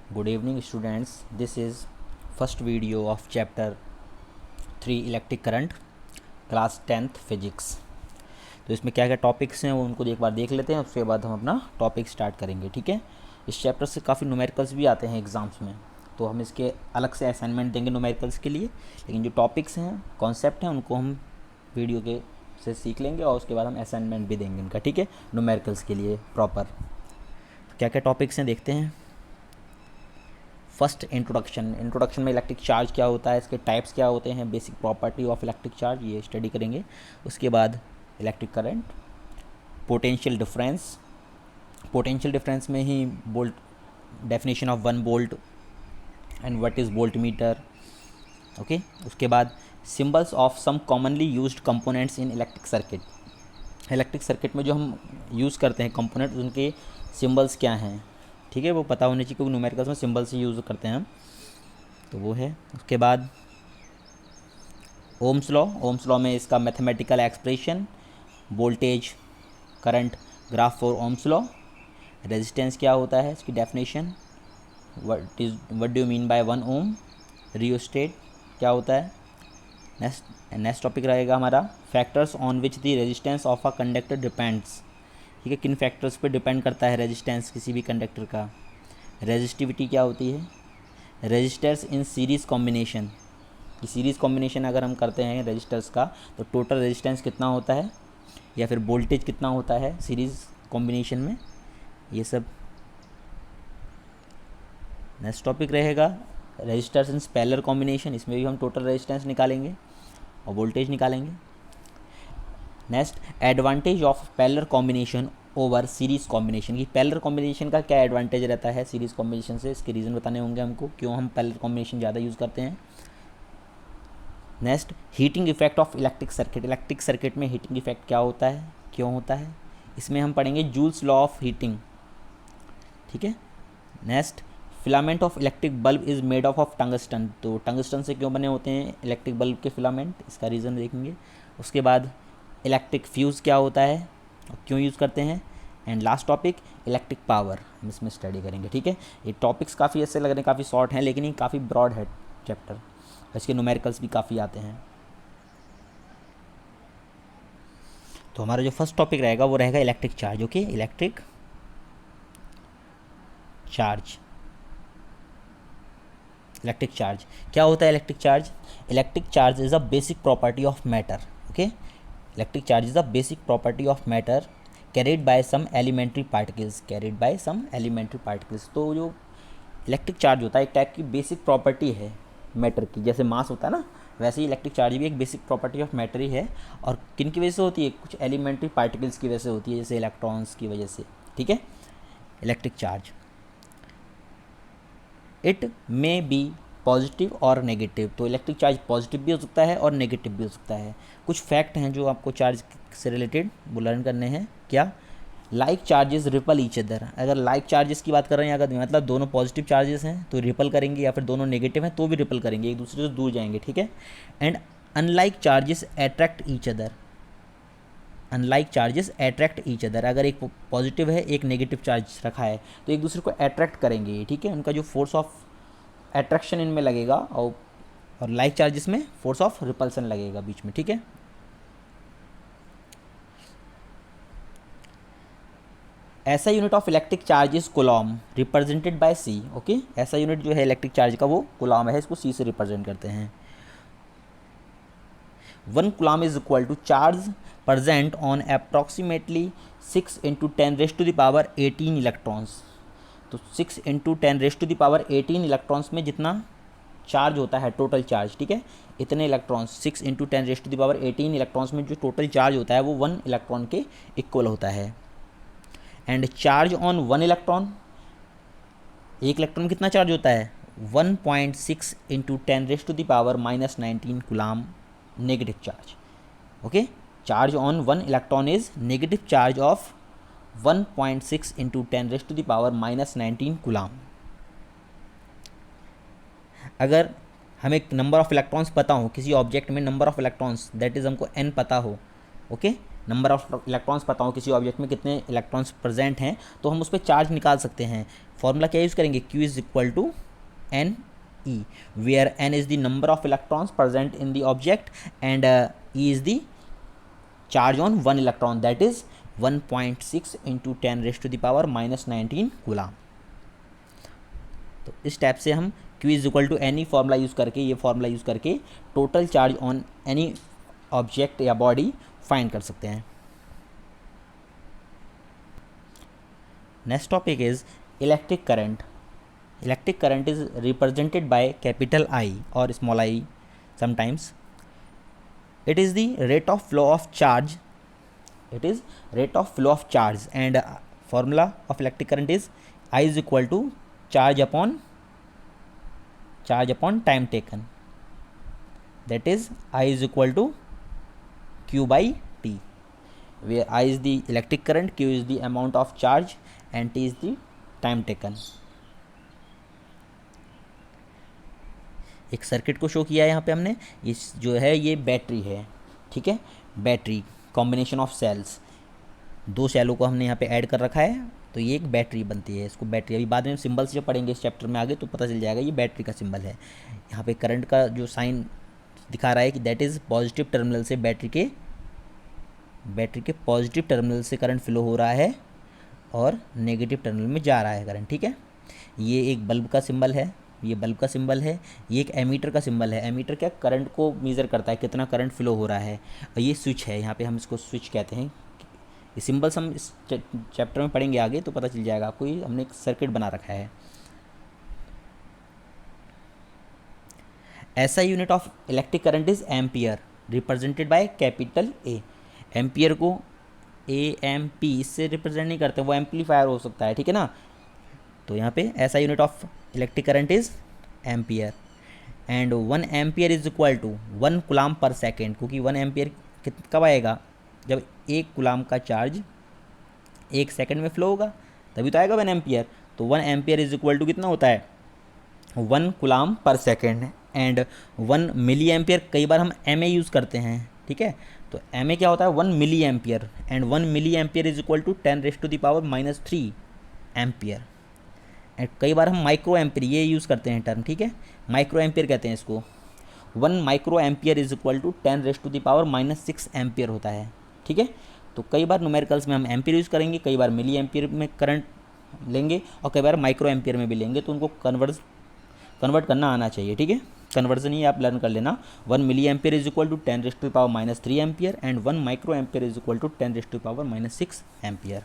Good evening students, this is first video of chapter 3 electric current class 10th physics. तो इसमें क्या क्या topics हैं वो उनको एक बार देख लेते हैं, उसके बाद हम अपना टॉपिक स्टार्ट करेंगे। ठीक है, इस चैप्टर से काफ़ी न्यूमेरिकल्स भी आते हैं एग्ज़ाम्स में, तो हम इसके अलग से असाइनमेंट देंगे न्यूमेरिकल्स के लिए, लेकिन जो टॉपिक्स हैं कॉन्सेप्ट हैं उनको हम वीडियो के से सीख लेंगे और उसके बाद हम असाइनमेंट भी देंगे इनका। ठीक है, न्यूमेरिकल्स के लिए प्रॉपर क्या क्या टॉपिक्स हैं देखते हैं। फर्स्ट इंट्रोडक्शन में इलेक्ट्रिक चार्ज क्या होता है, इसके टाइप्स क्या होते हैं, basic property of electric charge ये स्टडी करेंगे। उसके बाद इलेक्ट्रिक करंट, पोटेंशियल डिफरेंस में ही volt, definition of 1 volt and what is volt meter. Okay, उसके बाद symbols of some commonly used components in electric circuit में जो हम यूज़ करते हैं कंपोनेंट्स, उनके सिंबल्स क्या हैं। ठीक है, वो पता होने चाहिए क्योंकि न्यूमेरिकल्स में सिंबल्स ही यूज़ करते हैं हम, तो वो है। उसके बाद ओम्स लॉ में इसका mathematical expression, voltage current graph for Ohm's law, resistance क्या होता है इसकी definition, what do you mean by 1 ohm, rheostat क्या होता है। नेक्स्ट टॉपिक रहेगा हमारा factors on which the resistance of a conductor depends. ठीक है, किन फैक्टर्स पे डिपेंड करता है रेजिस्टेंस किसी भी कंडक्टर का। रेजिस्टिविटी क्या होती है, रेजिस्टर्स इन सीरीज़ कॉम्बिनेशन, कि सीरीज़ कॉम्बिनेशन अगर हम करते हैं रेजिस्टर्स का तो टोटल रेजिस्टेंस कितना होता है या फिर वोल्टेज कितना होता है सीरीज़ कॉम्बिनेशन में, ये सब। नेक्स्ट टॉपिक रहेगा रेजिस्टर्स इन पैरेलल कॉम्बिनेशन, इसमें भी हम टोटल रेजिस्टेंस निकालेंगे और वोल्टेज निकालेंगे। Next advantage of parallel combination over series combination, की पैरेलल कॉम्बिनेशन का क्या एडवांटेज रहता है सीरीज़ कॉम्बिनेशन से, इसके रीज़न बताने होंगे हमको क्यों हम पैरेलल कॉम्बिनेशन ज़्यादा यूज़ करते हैं। Next heating effect of electric circuit में हीटिंग इफेक्ट क्या होता है, क्यों होता है, इसमें हम पढ़ेंगे जूल्स लॉ ऑफ हीटिंग। ठीक है, next filament of electric bulb is made of tungsten, तो टंगस्टन से क्यों बने होते हैं इलेक्ट्रिक बल्ब के फिलामेंट, इसका रीज़न देखेंगे। उसके बाद इलेक्ट्रिक फ्यूज़ क्या होता है और क्यों यूज़ करते हैं, and last topic electric power हम इसमें स्टडी करेंगे। ठीक है, ये टॉपिक्स काफ़ी ऐसे लग रहे हैं काफ़ी शॉर्ट हैं, लेकिन ये काफ़ी ब्रॉड है चैप्टर, इसके न्यूमेरिकल्स भी काफ़ी आते हैं। तो हमारा जो फर्स्ट टॉपिक रहेगा वो रहेगा electric charge. Okay, electric charge क्या होता है electric charge is a basic property of matter. Okay, electric charge is a basic property of matter carried by some elementary particles. तो जो इलेक्ट्रिक चार्ज होता है एक टाइप की बेसिक प्रॉपर्टी है मैटर की, जैसे मास होता है ना, वैसे ही इलेक्ट्रिक चार्ज भी एक बेसिक प्रॉपर्टी ऑफ मैटर ही है। और किन की वजह से होती है, कुछ एलिमेंट्री पार्टिकल्स की वजह से होती है, जैसे इलेक्ट्रॉन्स की वजह से। ठीक है, electric charge it may be positive और नेगेटिव, तो इलेक्ट्रिक चार्ज पॉजिटिव भी हो सकता है और नेगेटिव भी हो सकता है। कुछ फैक्ट हैं जो आपको चार्ज से रिलेटेड वो लर्न करने हैं। क्या, like charges ripple each other, अगर लाइक चार्जेस की बात कर रहे हैं, अगर मतलब दोनों पॉजिटिव चार्जेस हैं तो रिपल करेंगे, या फिर दोनों नेगेटिव हैं तो भी रिपल करेंगे, एक दूसरे से दूर जाएंगे। ठीक है, and unlike charges attract each other, अगर एक पॉजिटिव है एक नेगेटिव चार्ज रखा है तो एक दूसरे को अट्रैक्ट करेंगे। ठीक है, उनका जो फोर्स ऑफ अट्रैक्शन इनमें लगेगा और लाइक चार्जेस में फोर्स ऑफ रिपल्सन लगेगा बीच में। ठीक है, SI unit of electric charge is coulomb represented by C. Okay, SI unit जो है इलेक्ट्रिक चार्ज का वो कूलॉम है, इसको सी से रिप्रेजेंट करते हैं। 1 coulomb is equal to charge present on approximately 6 × 10⁻18 electrons, तो 6 × 10⁻18 इलेक्ट्रॉन्स में जितना चार्ज होता है टोटल चार्ज, ठीक है, इतने इलेक्ट्रॉन्स 6 × 10⁻18 इलेक्ट्रॉन्स में जो टोटल चार्ज होता है वो 1 इलेक्ट्रॉन के इक्वल होता है। एंड चार्ज ऑन 1 इलेक्ट्रॉन, एक इलेक्ट्रॉन में कितना चार्ज होता है 1.6 × 10⁻−19 Coulomb negative charge. Okay, charge on 1 electron is negative charge of 1.6 × 10⁻−19 Coulomb. अगर हमें नंबर ऑफ इलेक्ट्रॉन्स पता हो किसी ऑब्जेक्ट में, number of electrons that is हमको n पता हो, ओके, नंबर ऑफ इलेक्ट्रॉन्स पता हो किसी ऑब्जेक्ट में कितने इलेक्ट्रॉन्स प्रेजेंट हैं, तो हम उस पर चार्ज निकाल सकते हैं। फॉर्मूला क्या यूज़ करेंगे, Q is equal to N E, where N is the number of electrons present in the object and E is the charge on one electron, that is 1.6 into 10⁻⁻19 coulomb. तो इस type से हम Q is equal to N E formula use करके, ये formula use करके total charge on any object या body find कर सकते हैं। Next topic is electric current. Electric current is represented by capital I और small I sometimes. It is the rate of flow of charge. It is rate of flow of charge and formula of electric current is I is equal to charge upon time taken, that is I is equal to Q by T, where I is the electric current, Q is the amount of charge and T is the time taken. एक circuit को show किया है यहाँ पे हमने, इस जो है ये बैटरी है, ठीक है, बैटरी कॉम्बिनेशन ऑफ सेल्स, दो सेलों को हमने यहाँ पे ऐड कर रखा है, तो ये एक बैटरी बनती है, इसको बैटरी, अभी बाद में सिंबल्स जब पढ़ेंगे इस चैप्टर में आगे तो पता चल जाएगा ये बैटरी का सिंबल है। यहाँ पे करंट का जो साइन दिखा रहा है कि दैट इज़ पॉजिटिव टर्मिनल से बैटरी के पॉजिटिव टर्मिनल से करंट फ्लो हो रहा है और नेगेटिव टर्मिनल में जा रहा है करंट, ठीक है। ये एक बल्ब का सिंबल है, ये बल्ब का सिंबल है, ये एक एमीटर का सिंबल है। एमीटर क्या, करंट को मेज़र करता है कितना करंट फ्लो हो रहा है, और ये स्विच है, यहाँ पे हम इसको स्विच कहते हैं। ये सिंबल्स हम इस चैप्टर में पढ़ेंगे आगे तो पता चल जाएगा आपको, ये हमने एक सर्किट बना रखा है। SI unit of electric current is ampere, represented by capital A. Ampere को AMP इससे रिप्रेजेंट नहीं करते, वो एम्पलीफायर हो सकता है, ठीक है ना। तो यहाँ पे SI unit of electric current is ampere and 1 ampere is equal to 1 coulomb per second, क्योंकि 1 एम्पियर कब आएगा, जब 1 कूलाम का चार्ज 1 सेकंड में फ्लो होगा तभी तो आएगा 1 एम्पियर। तो 1 एम्पियर इज इक्वल टू कितना होता है, 1 coulomb per second and 1 milli ampere, कई बार हम MA यूज़ करते हैं, ठीक है। तो MA क्या होता है, 1 milli ampere and 1 milli ampere is equal to 10⁻³ ampere. And कई बार हम माइक्रो एम्पियर ये यूज़ करते हैं टर्म, ठीक है, माइक्रो एम्पियर कहते हैं इसको। 1 micro ampere is equal to 10⁻⁻6 ampere होता है, ठीक है। तो कई बार न्यूमेरिकल्स में हम एम्पियर यूज़ करेंगे, कई बार मिली एम्पियर में करंट लेंगे और कई बार माइक्रो एम्पियर में भी लेंगे, तो उनको कन्वर्ट करना आना चाहिए, ठीक है। कन्वर्जन ही आप लर्न कर लेना। 1 milli ampere is equal to 10⁻³ ampere and 1 micro ampere is equal to 10⁻6 ampere.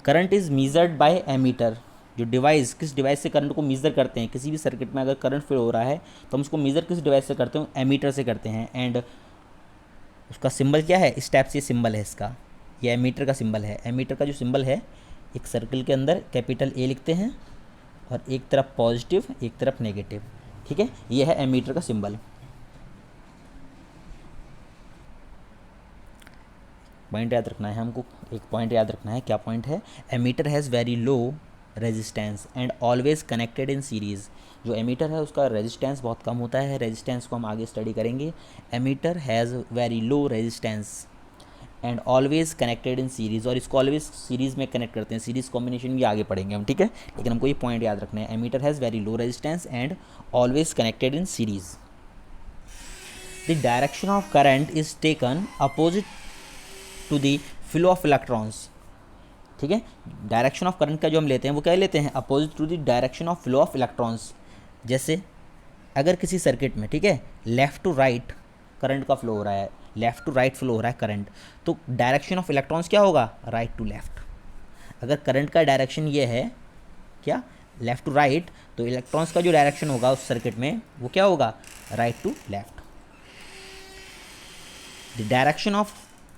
Current is measured by ammeter, जो डिवाइस, किस डिवाइस से करंट को मेज़र करते हैं, किसी भी सर्किट में अगर करंट फ्लो हो रहा है तो हम उसको मेज़र किस डिवाइस से करते हैं, एमीटर से करते हैं। एंड उसका सिंबल क्या है, इस टाइप से सिंबल है इसका, ये एमीटर का सिंबल है। एमीटर का जो सिंबल है, एक सर्कल के अंदर कैपिटल A लिखते हैं और एक तरफ पॉजिटिव एक तरफ नेगेटिव, ठीक है, ये है एमीटर का सिंबल। पॉइंट याद रखना है हमको, एक पॉइंट याद रखना है, क्या पॉइंट है, ammeter has very low resistance and always connected in series. जो एमीटर है उसका रेजिस्टेंस बहुत कम होता है, रेजिस्टेंस को हम आगे स्टडी करेंगे। Ammeter has very low resistance and always connected in series, और इसको ऑलवेज सीरीज़ में कनेक्ट करते हैं, सीरीज़ कॉम्बिनेशन भी आगे पढ़ेंगे हम, ठीक है, लेकिन हमको ये पॉइंट याद रखना है, ammeter has very low resistance and always connected in series. The direction of current is taken opposite to the flow of electrons, ठीक है। डायरेक्शन ऑफ करंट का जो हम लेते हैं वो क्या लेते हैं, opposite to the direction of flow of electrons. जैसे अगर किसी सर्किट में, ठीक है, लेफ़्ट टू राइट करंट का फ्लो हो रहा है, लेफ़्ट टू राइट फ्लो हो रहा है करंट, तो डायरेक्शन ऑफ इलेक्ट्रॉन्स क्या होगा, राइट टू लेफ़्ट। अगर करंट का डायरेक्शन ये है क्या, लेफ़्ट टू राइट, तो इलेक्ट्रॉन्स का जो डायरेक्शन होगा उस सर्किट में वो क्या होगा, right to left. The direction of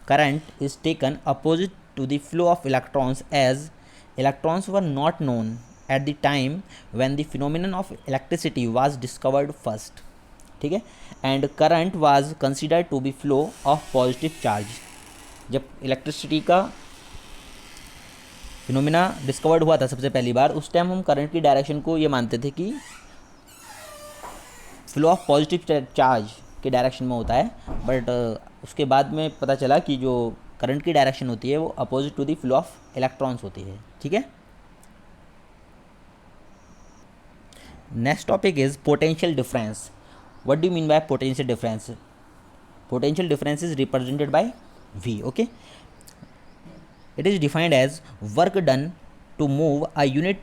current is taken opposite to the flow of electrons, as electrons were not known at the time when the phenomenon of electricity was discovered first, ठीक है, and current was considered to be flow of positive charge। जब electricity का phenomena discovered हुआ था सबसे पहली बार, उस time हम करंट की डायरेक्शन को ये मानते थे कि फ्लो ऑफ पॉजिटिव चार्ज के डायरेक्शन में होता है, बट उसके बाद में पता चला कि जो करंट की डायरेक्शन होती है वो opposite to the flow of electrons होती है, ठीक है। Next topic is potential difference. What do mean by potential difference? Potential difference is represented by V, okay? It is defined as work done to move a unit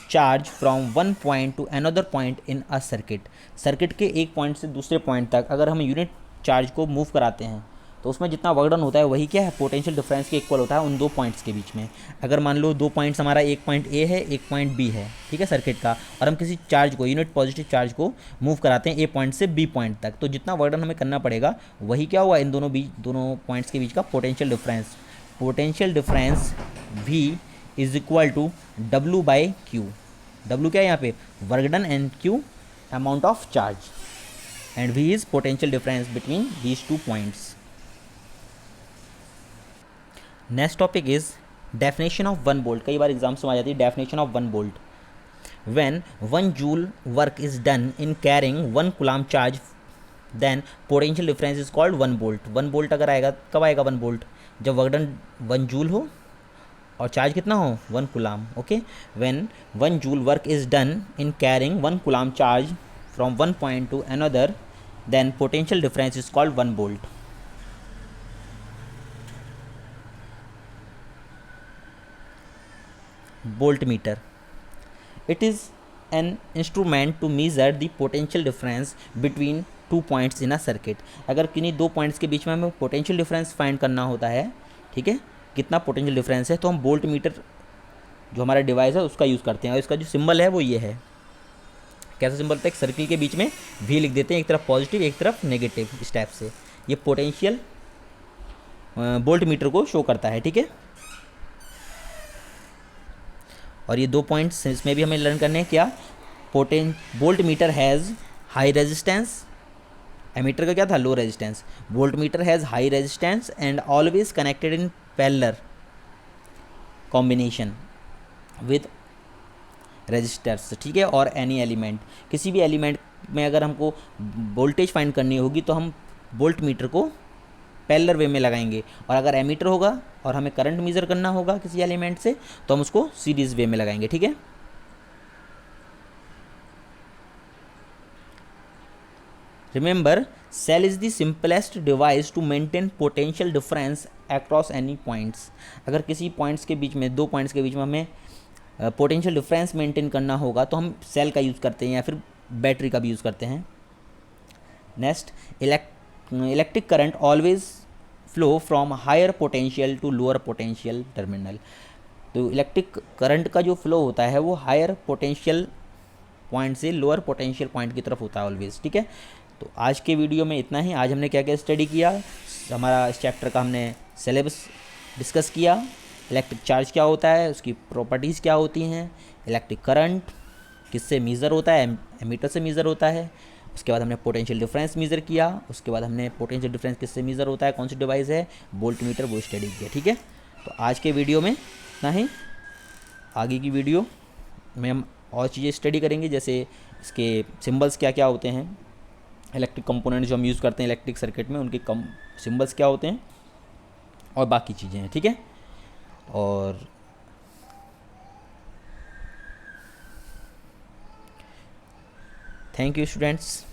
charge from one point to another point in a circuit. Circuit के एक point से दूसरे point तक अगर हम unit charge को move कराते हैं तो उसमें जितना वर्क डन होता है वही क्या है, पोटेंशियल डिफरेंस के इक्वल होता है उन दो पॉइंट्स के बीच में। अगर मान लो दो पॉइंट्स हमारा, एक पॉइंट ए है एक पॉइंट बी है, ठीक है, सर्किट का, और हम किसी चार्ज को, यूनिट पॉजिटिव चार्ज को मूव कराते हैं ए पॉइंट से बी पॉइंट तक, तो जितना वर्क डन हमें करना पड़ेगा वही क्या हुआ, इन दोनों पॉइंट्स के बीच का potential difference. Potential difference V is equal to W by Q. W क्या है यहाँ पे, work done, and Q amount of charge, and V is potential difference between these two points. Next topic is definition of 1 volt. कई बार exams में आ जाती है definition of 1 volt. When 1 joule work is done in carrying 1 coulomb charge then potential difference is called 1 volt. 1 volt अगर आएगा, कब आएगा 1 वोल्ट, जब वर्क डन 1 जूल हो और चार्ज कितना हो, 1 coulomb, okay. When 1 joule work is done in carrying 1 coulomb charge from one point to another then potential difference is called 1 volt. Voltmeter. It is an instrument to measure the potential difference between two points in a circuit. अगर किन्हीं दो points के बीच में हमें potential difference find करना होता है, ठीक है, कितना पोटेंशियल डिफरेंस है, तो हम वोल्ट मीटर जो हमारा डिवाइस है उसका यूज़ करते हैं। और इसका जो सिंबल है वो ये है। कैसा सिंबल होता है, एक सर्किल के बीच में V लिख देते हैं, एक तरफ पॉजिटिव एक तरफ नेगेटिव, इस टाइप से ये पोटेंशियल वोल्ट मीटर को शो करता है, ठीक है। और ये दो पॉइंट्स इसमें भी हमें लर्न करने हैं क्या, voltmeter has high resistance, ammeter का क्या था, low resistance. Voltmeter has high resistance and always connected in parallel combination with resistors, ठीक है। और एनी एलिमेंट, किसी भी एलिमेंट में अगर हमको वोल्टेज फाइंड करनी होगी तो हम वोल्ट मीटर को पैरेलल वे में लगाएंगे, और अगर एमीटर होगा और हमें करंट मेजर करना होगा किसी एलिमेंट से तो हम उसको सीरीज वे में लगाएंगे, ठीक है। Remember, cell is the simplest device to maintain potential difference across any points. अगर किसी पॉइंट्स के बीच में, दो पॉइंट्स के बीच में हमें पोटेंशियल डिफरेंस मेंटेन करना होगा तो हम सेल का यूज़ करते हैं या फिर बैटरी का भी यूज़ करते हैं। Next, electric current always flow from higher potential to lower potential terminal. तो इलेक्ट्रिक करंट का जो फ्लो होता है वो हायर पोटेंशियल पॉइंट से लोअर पोटेंशियल पॉइंट की तरफ होता है ऑलवेज, ठीक है। तो आज के वीडियो में इतना ही। आज हमने क्या क्या स्टडी किया, हमारा इस चैप्टर का हमने सिलेबस डिस्कस किया, इलेक्ट्रिक चार्ज क्या होता है, उसकी प्रॉपर्टीज़ क्या होती हैं, इलेक्ट्रिक करंट किससे मेज़र होता है, एमीटर से मेज़र होता है। उसके बाद हमने पोटेंशियल डिफरेंस मेज़र किया, उसके बाद हमने पोटेंशियल डिफरेंस किससे मेज़र होता है, कौन सी डिवाइस है, वोल्ट मीटर, वो स्टडी किया, ठीक है। तो आज के वीडियो में इतना ही। आगे की वीडियो में हम और चीज़ें स्टडी करेंगे, जैसे इसके सिंबल्स क्या क्या होते हैं, इलेक्ट्रिक कंपोनेंट जो हम यूज़ करते हैं इलेक्ट्रिक सर्किट में उनके सिंबल्स क्या होते हैं, और बाकी चीज़ें हैं, ठीक है। और थैंक यू स्टूडेंट्स।